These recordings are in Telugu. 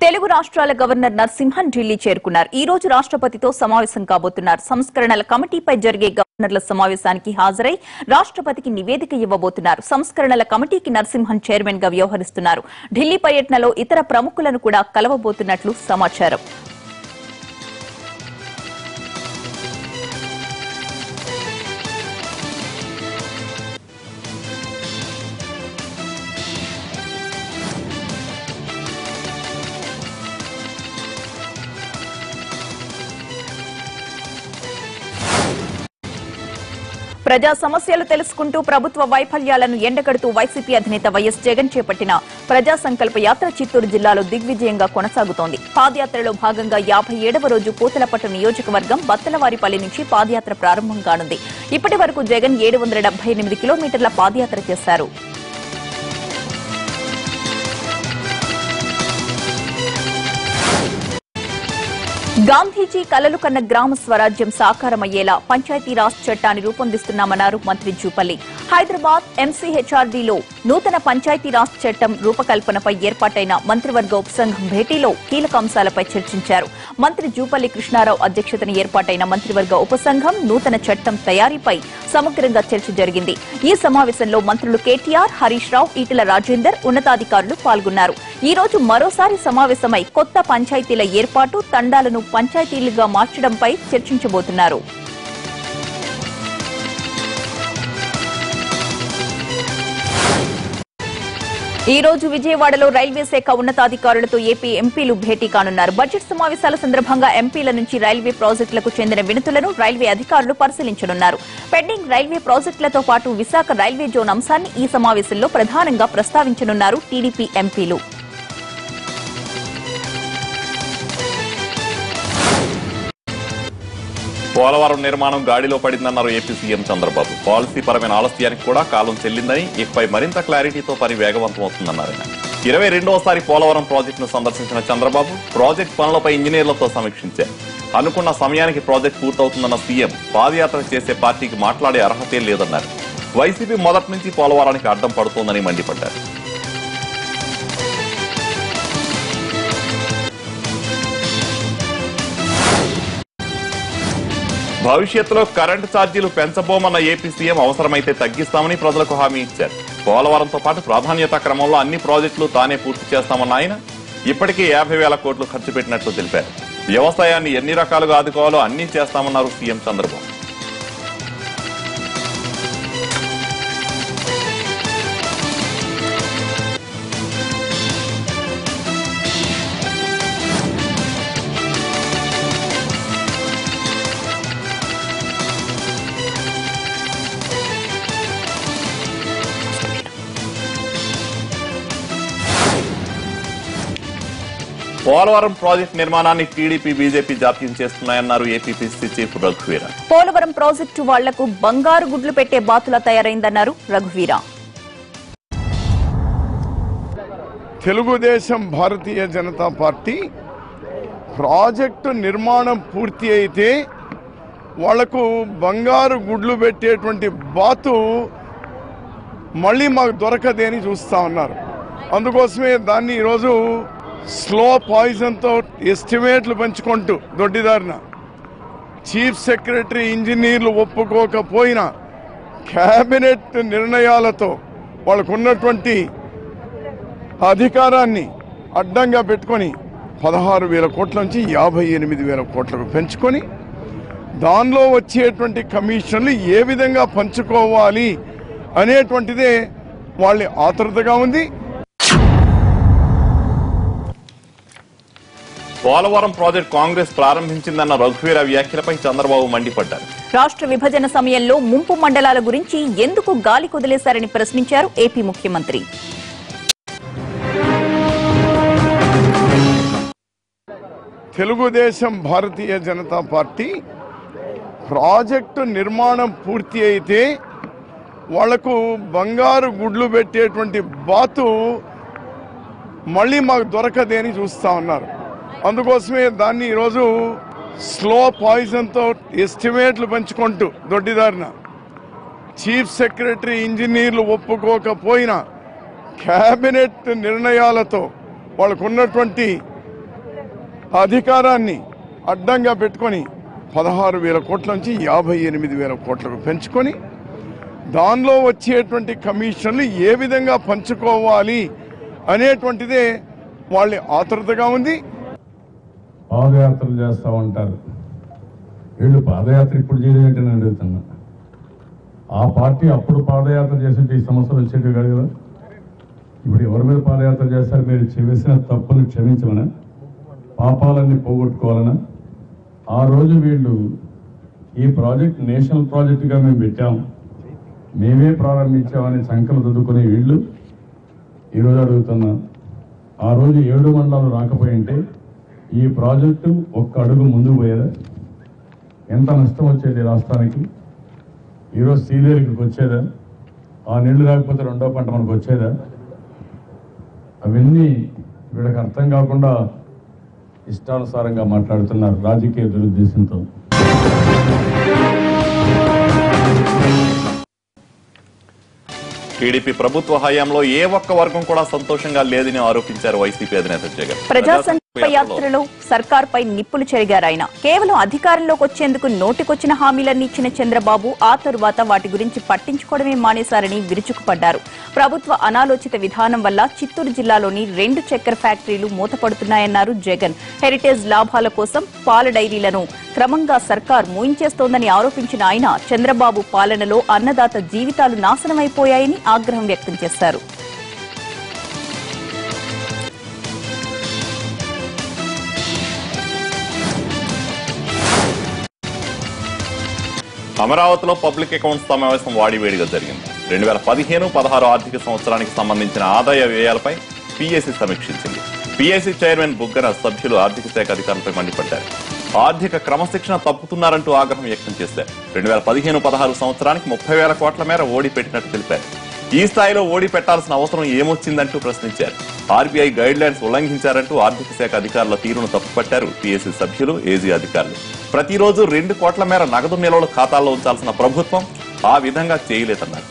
తెలుగు రాష్ట్రాల గవర్నర్ నరసింహన్ ఢిల్లీ చేరుకున్నారు. ఈ రోజు రాష్ట్రపతితో సమావేశం కాబోతున్నారు. సంస్కరణల కమిటీపై జరిగే గవర్నర్ల సమావేశానికి హాజరై రాష్ట్రపతికి నివేదిక ఇవ్వబోతున్నారు. సంస్కరణల కమిటీకి నరసింహన్ చైర్మన్ గా వ్యవహరిస్తున్నారు. ఢిల్లీ పర్యటనలో ఇతర ప్రముఖులను కూడా కలవబోతున్నట్లు సమాచారం. ప్రజా సమస్యలు తెలుసుకుంటూ ప్రభుత్వ వైఫల్యాలను ఎండగడుతూ వైసీపీ అధినేత వైఎస్ జగన్ చేపట్టిన ప్రజా సంకల్ప యాత్ర చిత్తూరు జిల్లాలో దిగ్విజయంగా కొనసాగుతోంది. పాదయాత్రలో భాగంగా 57వ రోజు పూతలపట్టు నియోజకవర్గం బత్తలవారిపల్లి నుంచి పాదయాత్ర ప్రారంభం కానుంది. ఇప్పటి వరకు జగన్ 778 కిలోమీటర్ల పాదయాత్ర చేశారు. గాంధీజీ కలలు కన్న గ్రామ స్వరాజ్యం సాకారమయ్యేలా పంచాయతీరాజ్ చట్టాన్ని రూపొందిస్తున్నామన్నారు మంత్రి జూపల్లి. హైదరాబాద్ ఎంసీహెచ్ఆర్డీలో నూతన పంచాయతీరాజ్ చట్టం రూపకల్పనపై ఏర్పాటైన మంత్రివర్గ ఉపసంఘం భేటీలో కీలక అంశాలపై చర్చించారు. మంత్రి జూపల్లి కృష్ణారావు అధ్యక్షతన ఏర్పాటైన మంత్రివర్గ ఉపసంఘం నూతన చట్టం తయారీపై సమగ్రంగా చర్చ జరిగింది. ఈ సమావేశంలో మంత్రులు కేటీఆర్, హరీష్ రావు, ఈటెల రాజేందర్, ఉన్నతాధికారులు పాల్గొన్నారు. ఈ రోజు మరోసారి సమావేశమై కొత్త పంచాయతీల ఏర్పాటు, తండాలను పంచాయతీలుగా మార్చడంపై చర్చించబోతున్నారు. ఈ రోజు విజయవాడలో రైల్వే శాఖ ఉన్నతాధికారులతో ఏపీ ఎంపీలు భేటీ కానున్నారు. బడ్జెట్ సమావేశాల సందర్భంగా ఎంపీల నుంచి రైల్వే ప్రాజెక్టులకు చెందిన వినతులను రైల్వే అధికారులు పరిశీలించనున్నారు. పెండింగ్ రైల్వే ప్రాజెక్టులతో పాటు విశాఖ రైల్వే జోన్ అంశాన్ని ఈ సమావేశంలో ప్రధానంగా ప్రస్తావించనున్నారు టీడీపీ ఎంపీలు. పోలవరం నిర్మాణం గాడిలో పడిందన్నారు ఏపీ సీఎం చంద్రబాబు. పాలసీ పరమైన ఆలస్యానికి కూడా కాలం చెల్లిందని, ఇకపై మరింత క్లారిటీతో పని వేగవంతమవుతుందన్నారు ఆయన. 22వసారి పోలవరం ప్రాజెక్టును సందర్శించిన చంద్రబాబు ప్రాజెక్టు పనులపై ఇంజనీర్లతో సమీక్షించారు. అనుకున్న సమయానికి ప్రాజెక్టు పూర్తవుతుందన్న సీఎం పాదయాత్ర చేసే పార్టీకి మాట్లాడే అర్హతే లేదన్నారు. వైసీపీ మొదటి నుంచి పోలవరానికి అడ్డం పడుతోందని మండిపడ్డారు. భవిష్యత్తులో కరెంటు ఛార్జీలు పెంచబోమన్న ఏపీ సీఎం అవసరమైతే తగ్గిస్తామని ప్రజలకు హామీ ఇచ్చారు. పోలవరంతో పాటు ప్రాధాన్యత క్రమంలో అన్ని ప్రాజెక్టులు తానే పూర్తి చేస్తామన్న ఆయన ఇప్పటికే 50,000 కోట్లు ఖర్చు పెట్టినట్లు తెలిపారు. వ్యవసాయాన్ని ఎన్ని రకాలుగా ఆదుకోవాలో అన్ని చేస్తామన్నారు సీఎం చంద్రబాబు. పోలవరం ప్రాజెక్టు నిర్మాణాన్ని టీడీపీ, బీజేపీ జాప్యం చేస్తున్నాయన్నారు ఏపీపీసీ చీఫ్ రఘువీర. పోలవరం ప్రాజెక్టు వాళ్లకు బంగారు గుడ్లు పెట్టే బాతులా తయారైందన్నారు రఘువీర. తెలుగుదేశం భారతీయ జనతా పార్టీ ప్రాజెక్టు నిర్మాణం పూర్తి అయితే వాళ్లకు బంగారు గుడ్లు పెట్టేటువంటి బాతు మళ్ళీ మాకు దొరకదేని చూస్తా ఉన్నారు. అందుకోసమే దాన్ని ఈరోజు స్లో పాయిజన్తో ఎస్టిమేట్లు పెంచుకుంటూ దొడ్డిదారిన చీఫ్ సెక్రటరీ, ఇంజనీర్లు ఒప్పుకోకపోయినా కేబినెట్ నిర్ణయాలతో వాళ్ళకు ఉన్నటువంటి అధికారాన్ని అడ్డంగా పెట్టుకొని 16,000 కోట్ల నుంచి 58,000 కోట్లకు పెంచుకొని దానిలో వచ్చేటువంటి కమిషన్లు ఏ విధంగా పంచుకోవాలి అనేటువంటిదే వాళ్ళ ఆతృతగా ఉంది. పోలవరం ప్రాజెక్టు కాంగ్రెస్ ప్రారంభించిందన్న రఘువీర వ్యాఖ్యలపై చంద్రబాబు మండిపడ్డారు. రాష్ట్ర విభజన సమయంలో ముంపు మండలాల గురించి ఎందుకు గాలి కొదిలేశారని ప్రశ్నించారు ఏపీ ముఖ్యమంత్రి. తెలుగుదేశం భారతీయ జనతా పార్టీ ప్రాజెక్టు నిర్మాణం పూర్తి అయితే వాళ్లకు బంగారు గుడ్లు పెట్టేటువంటి బాతు మళ్ళీ మాకు దొరకదేని చూస్తా ఉన్నారు. అందుకోసమే దాన్ని ఈరోజు స్లో పాయిజన్తో ఎస్టిమేట్లు పెంచుకుంటూ దొడ్డిదారిన చీఫ్ సెక్రటరీ, ఇంజనీర్లు ఒప్పుకోకపోయినా కేబినెట్ నిర్ణయాలతో వాళ్ళకు ఉన్నటువంటి అధికారాన్ని అడ్డంగా పెట్టుకొని 16,000 కోట్ల నుంచి 58,000 కోట్లకు పెంచుకొని దానిలో వచ్చేటువంటి కమిషన్లు ఏ విధంగా పంచుకోవాలి అనేటువంటిదే వాళ్ళ ఆతృతగా ఉంది. పాదయాత్రలు చేస్తూ ఉంటారు. వీళ్ళు పాదయాత్ర ఇప్పుడు చేయడం ఏంటని అడుగుతున్నా. ఆ పార్టీ అప్పుడు పాదయాత్ర చేసి ఈ సమస్యలు వచ్చేవి కాదు కదా. ఇప్పుడు ఎవరి మీద పాదయాత్ర చేస్తారు? మీరు చేసిన తప్పులు క్షమించమనా, పాపాలన్నీ పోగొట్టుకోవాలనా? ఆ రోజు వీళ్ళు ఈ ప్రాజెక్ట్ నేషనల్ ప్రాజెక్టుగా మేము పెట్టాం, మేమే ప్రారంభించామని సంకలు దుద్దుకునే వీళ్ళు ఈరోజు అడుగుతున్నా. ఆ రోజు 7 మండలాలు రాకపోయింటే ఈ ప్రాజెక్టు ఒక్క అడుగు ముందుకు పోయేదా? ఎంత నష్టం వచ్చేది రాష్ట్రానికి? ఈరోజు సీలేరుకి వచ్చేదా? ఆ నీళ్లు రాకపోతే రెండో పంట మనకు వచ్చేదా? అవన్నీ వీళ్ళకి అర్థం కాకుండా ఇష్టానుసారంగా మాట్లాడుతున్నారు రాజకీయ దురుద్దేశంతో. టీడీపీ ప్రభుత్వ హయాంలో ఏ ఒక్క వర్గం కూడా సంతోషంగా లేదని ఆరోపించారు వైసీపీ అధినేత జగన్. ప్రజా సంకల్ప యాత్రలో సర్కార్పై నిప్పులు చెరిగారాయన. కేవలం అధికారంలోకి వచ్చేందుకు నోటికొచ్చిన హామీలన్నీ ఇచ్చిన చంద్రబాబు ఆ తరువాత వాటి గురించి పట్టించుకోవడమే మానేశారని విరుచుకుపడ్డారు. ప్రభుత్వ అనాలోచిత విధానం వల్ల చిత్తూరు జిల్లాలోని 2 చక్కెర ఫ్యాక్టరీలు మూతపడుతున్నాయన్నారు జగన్. హెరిటేజ్ లాభాల కోసం పాల డైరీలను క్రమంగా సర్కార్ మూయించేస్తోందని ఆరోపించిన ఆయన చంద్రబాబు పాలనలో అన్నదాత జీవితాలు నాశనమైపోయాయని ఆగ్రహం వ్యక్తం చేశారు. అమరావతిలో పబ్లిక్ అకౌంట్స్ సమావేశం వాడివేడిగా జరిగింది. 2015-16 ఆర్థిక సంవత్సరానికి సంబంధించిన ఆదాయ వ్యయాలపై పీఏసీ సమీక్షించింది. పీఏసీ చైర్మన్ బుగ్గన సభ్యులు ఆర్థిక శాఖ అధికారులపై మండిపడ్డారు. ఆర్థిక క్రమశిక్షణ తప్పుతున్నారంటూ ఆగ్రహం వ్యక్తం చేశారు. 2015-16 సంవత్సరానికి 30,000 కోట్ల మేర ఓడి పెట్టినట్టు తెలిపారు. ఈ స్థాయిలో ఓడి పెట్టాల్సిన అవసరం ఏమొచ్చిందంటూ ప్రశ్నించారు. ఆర్బీఐ గైడ్ లైన్స్ ఉల్లంఘించారంటూ ఆర్థిక శాఖ అధికారుల తీరును తప్పుపట్టారు పీఏసీ సభ్యులు, ఏజీ అధికారులు. ప్రతిరోజు 2 కోట్ల మేర నగదు నిల్వలు ఖాతాల్లో ఉంచాల్సిన ప్రభుత్వం ఆ విధంగా చేయలేదన్నారు.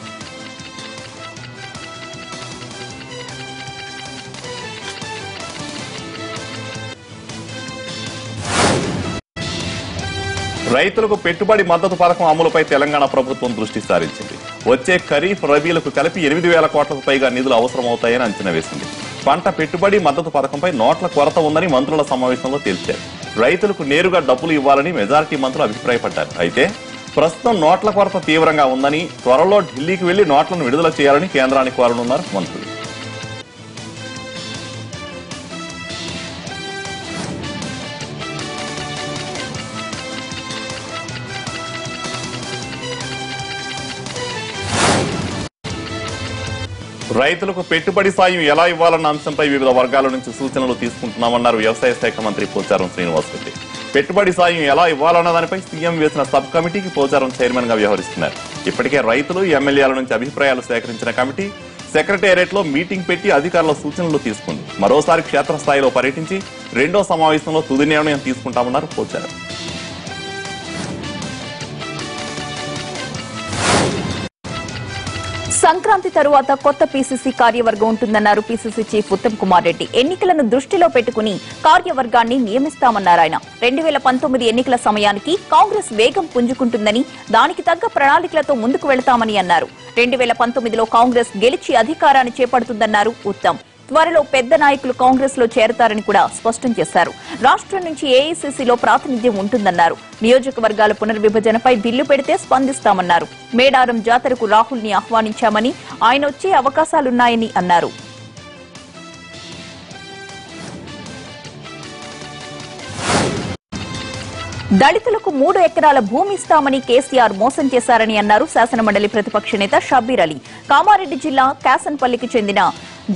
రైతులకు పెట్టుబడి మద్దతు పథకం అమలుపై తెలంగాణ ప్రభుత్వం దృష్టి సారించింది. వచ్చే ఖరీఫ్, రబీలకు కలిపి 8,000 కోట్లకు పైగా నిధులు అవసరమవుతాయని అంచనా వేసింది. పంట పెట్టుబడి మద్దతు పథకంపై నోట్ల కొరత ఉందని మంత్రుల సమావేశంలో తేల్చారు. రైతులకు నేరుగా డబ్బులు ఇవ్వాలని మెజారిటీ మంత్రులు అభిప్రాయపడ్డారు. అయితే ప్రస్తుతం నోట్ల కొరత తీవ్రంగా ఉందని, త్వరలో ఢిల్లీకి వెళ్లి నోట్లను విడుదల చేయాలని కేంద్రానికి కోరనున్నారు మంత్రులు. రైతులకు పెట్టుబడి సాయం ఎలా ఇవ్వాలన్న అంశంపై వివిధ వర్గాల నుంచి సూచనలు తీసుకుంటున్నామన్నారు వ్యవసాయ శాఖ మంత్రి పోచారం శ్రీనివాసరెడ్డి. పెట్టుబడి సాయం ఎలా ఇవ్వాలన్న దానిపై సీఎం వేసిన సబ్ కమిటీకి పోచారం చైర్మన్ గా వ్యవహరిస్తున్నారు. ఇప్పటికే రైతులు, ఎమ్మెల్యేల నుంచి అభిప్రాయాలు సేకరించిన కమిటీ సెక్రటేరియట్ లో మీటింగ్ పెట్టి అధికారుల సూచనలు తీసుకుంది. మరోసారి క్షేత్రస్థాయిలో పర్యటించి 2వ సమావేశంలో తుది నిర్ణయం తీసుకుంటామన్నారు పోచారం. సంక్రాంతి తరువాత కొత్త పీసీసీ కార్యవర్గం ఉంటుందన్నారు పీసీసీ చీఫ్ ఉత్తమ్ కుమార్ రెడ్డి. ఎన్నికలను దృష్టిలో పెట్టుకుని కార్యవర్గాన్ని నియమిస్తామన్నారు ఆయన. 2019 ఎన్నికల సమయానికి కాంగ్రెస్ వేగం పుంజుకుంటుందని, దానికి తగ్గ ప్రణాళికలతో ముందుకు వెళతామని అన్నారు. 2019లో కాంగ్రెస్ గెలిచి అధికారాన్ని చేపడుతుందన్నారు ఉత్తమ్. త్వరలో పెద్ద నాయకులు కాంగ్రెస్ లో చేరతారని కూడా స్పష్టం చేశారు. రాష్ట్రం నుంచి ఏఐసీసీలో ప్రాతినిధ్యం ఉంటుందన్నారు. నియోజకవర్గాల పునర్విభజనపై బిల్లు పెడితే స్పందిస్తామన్నారు. మేడారం జాతరకు రాహుల్ ని ఆహ్వానించామని, ఆయన వచ్చే అవకాశాలున్నాయని అన్నారు. దళితులకు 3 ఎకరాల భూమి ఇస్తామని కేసీఆర్ మోసం చేశారని అన్నారు శాసనమండలి ప్రతిపక్ష నేత షబ్బీర్ అలీ. కామారెడ్డి జిల్లా కాసన్పల్లికి చెందిన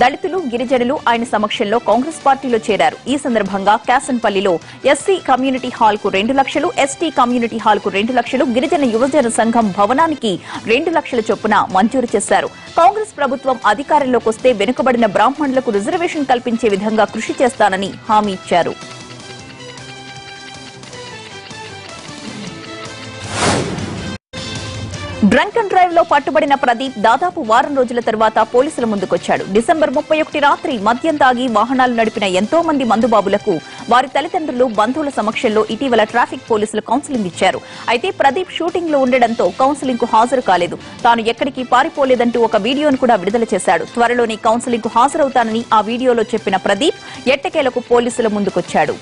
దళితులు, గిరిజనులు ఆయన సమక్షంలో కాంగ్రెస్ పార్టీలో చేరారు. ఈ సందర్భంగా కాసన్పల్లిలో ఎస్సీ కమ్యూనిటీ హాల్ కు 2 లక్షలు, ఎస్టీ కమ్యూనిటీ హాల్ కు 2 లక్షలు, గిరిజన యువజన సంఘం భవనానికి 2 లక్షల చొప్పున మంజూరు చేశారు. కాంగ్రెస్ ప్రభుత్వం అధికారంలోకి వస్తే వెనుకబడిన బ్రాహ్మణులకు రిజర్వేషన్ కల్పించే విధంగా కృషి చేస్తానని హామీ ఇచ్చారు. డ్రంక్ అండ్ డ్రైవ్ లో పట్టుబడిన ప్రదీప్ దాదాపు వారం రోజుల తర్వాత పోలీసుల ముందుకొచ్చాడు. డిసెంబర్ 31 రాత్రి మద్యం తాగి వాహనాలు నడిపిన ఎంతో మంది మందుబాబులకు వారి తల్లిదండ్రులు బంధువుల సమక్షంలో ఇటీవల ట్రాఫిక్ పోలీసులు కౌన్సిలింగ్ ఇచ్చారు. అయితే ప్రదీప్ షూటింగ్ లో ఉండడంతో కౌన్సిలింగ్ కు హాజరు కాలేదు. తాను ఎక్కడికి పారిపోలేదంటూ ఒక వీడియోను కూడా విడుదల చేశాడు. త్వరలోనే కౌన్సిలింగ్ కు హాజరవుతానని ఆ వీడియోలో చెప్పిన ప్రదీప్ ఎట్టకేలకు పోలీసుల ముందుకొచ్చాడు.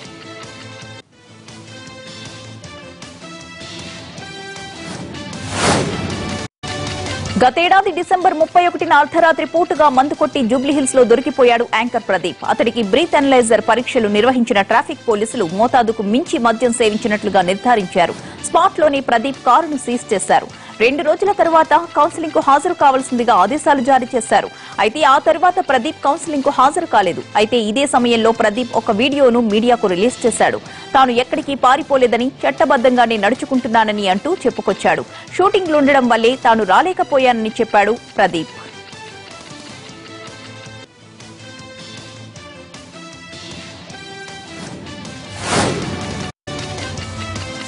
గతేడాది డిసెంబర్ 31న అర్ధరాత్రి పూటగా మందు కొట్టి జూబ్లీహిల్స్ లో దొరికిపోయాడు యాంకర్ ప్రదీప్. అతడికి బ్రీత్ అనలైజర్ పరీక్షలు నిర్వహించిన ట్రాఫిక్ పోలీసులు మోతాదుకు మించి మద్యం సేవించినట్లుగా నిర్ధారించారు. స్పాట్ లోని ప్రదీప్ కారును సీజ్ చేశారు. 2 రోజుల తర్వాత కౌన్సిలింగ్ కు హాజరు కావాల్సిందిగా ఆదేశాలు జారీ చేశారు. అయితే ఆ తర్వాత ప్రదీప్ కౌన్సిలింగ్ కు హాజరు కాలేదు. అయితే ఇదే సమయంలో ప్రదీప్ ఒక వీడియోను మీడియాకు రిలీజ్ చేశాడు. తాను ఎక్కడికి పారిపోలేదని, చట్టబద్దంగానే నడుచుకుంటున్నానని అంటూ చెప్పుకొచ్చాడు. షూటింగ్లు ఉండడం వల్లే తాను రాలేకపోయానని చెప్పాడు ప్రదీప్.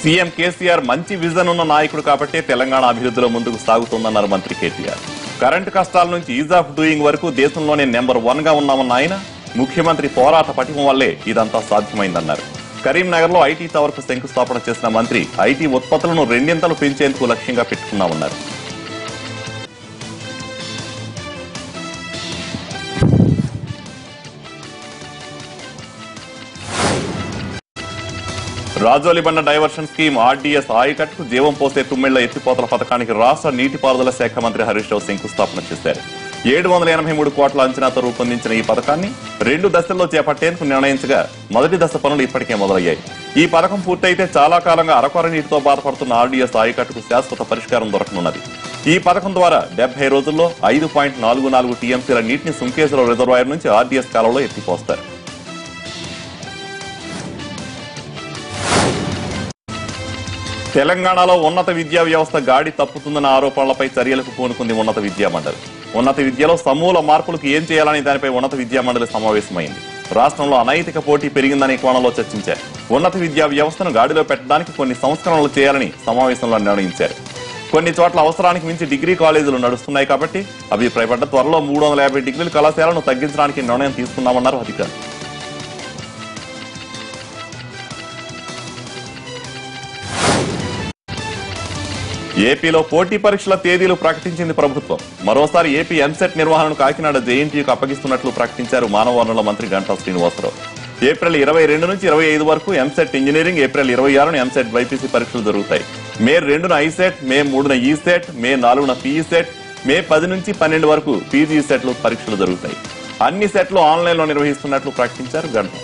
సీఎం కేసీఆర్ మంచి విజన్ ఉన్న నాయకుడు కాబట్టే తెలంగాణ అభివృద్ధిలో ముందుకు సాగుతోందన్నారు మంత్రి కేటీఆర్. కరెంటు కష్టాల నుంచి ఈజ్ ఆఫ్ డూయింగ్ వరకు దేశంలోనే నెంబర్ 1 గా ఉన్నామన్న ఆయన ముఖ్యమంత్రి పోరాట పటిమ వల్లే ఇదంతా సాధ్యమైందన్నారు. కరీంనగర్ లో ఐటీ టవర్ కు శంకుస్థాపన చేసిన మంత్రి ఐటీ ఉత్పత్తులను 2 పెంచేందుకు లక్ష్యంగా పెట్టుకున్నామన్నారు. రాజోలిబండ డైవర్షన్ స్కీమ్ ఆర్డీఎస్ ఆయకట్టుకు జీవం పోసే తుమ్మిళ్ల ఎత్తిపోతల పథకానికి రాష్ట్ర నీటిపారుదల శాఖ మంత్రి హరీష్ రావు శంకుస్థాపన చేశారు. 783 కోట్ల అంచనాతో రూపొందించిన ఈ పథకాన్ని 2 దశల్లో చేపట్టేందుకు నిర్ణయించగా మొదటి దశ పనులు ఇప్పటికే మొదలయ్యాయి. ఈ పథకం పూర్తయితే చాలా కాలంగా అరకొర నీటితో బాధపడుతున్న ఆర్డీఎస్ ఆయకట్టుకు శాశ్వత పరిష్కారం దొరకనున్నది. ఈ పథకం ద్వారా 70 రోజుల్లో 5.44 టీఎంసీల నీటిని సుంకేశ్వర రిజర్వాయర్ నుంచి ఆర్డీఎస్ కాలంలో ఎత్తిపోస్తారు. తెలంగాణలో ఉన్నత విద్యా వ్యవస్థ గాడి తప్పుతుందన్న ఆరోపణలపై చర్యలకు పూనుకుంది ఉన్నత విద్యా మండలి. ఉన్నత విద్యలో సమూల మార్పులకు ఏం చేయాలని దానిపై ఉన్నత విద్యా మండలి సమావేశమైంది. రాష్ట్రంలో అనైతిక పోటీ పెరిగిందనే కోణంలో చర్చించారు. ఉన్నత విద్యా వ్యవస్థను గాడిలో పెట్టడానికి కొన్ని సంస్కరణలు చేయాలని సమావేశంలో నిర్ణయించారు. కొన్ని చోట్ల అవసరానికి మించి డిగ్రీ కాలేజీలు నడుస్తున్నాయి కాబట్టి అభిప్రాయపడ్డ త్వరలో 350 డిగ్రీల కళాశాలను తగ్గించడానికి నిర్ణయం తీసుకున్నామన్నారు అధికారులు. ఏపీలో పోటీ పరీక్షల తేదీలు ప్రకటించింది ప్రభుత్వం. మరోసారి ఏపీ ఎంసెట్ నిర్వహణను కాకినాడ జేఎన్టీయూకు అప్పగిస్తున్నట్లు ప్రకటించారు మానవ వనరుల మంత్రి గంటా శ్రీనివాసరావు. ఏప్రిల్ 22 నుంచి 25 వరకు ఎంసెట్ ఇంజనీరింగ్, ఏప్రిల్ 26న ఎంసెట్ బైపీసీ పరీక్షలు జరుగుతాయి. మే 2న ఐసెట్, మే 3న ఈసెట్, మే 4న పీఈసెట్, మే 10 నుంచి 12 వరకు పీజీ సెట్లు పరీక్షలు జరుగుతాయి. అన్ని సెట్లు ఆన్లైన్లో నిర్వహిస్తున్నట్లు ప్రకటించారు గంటా.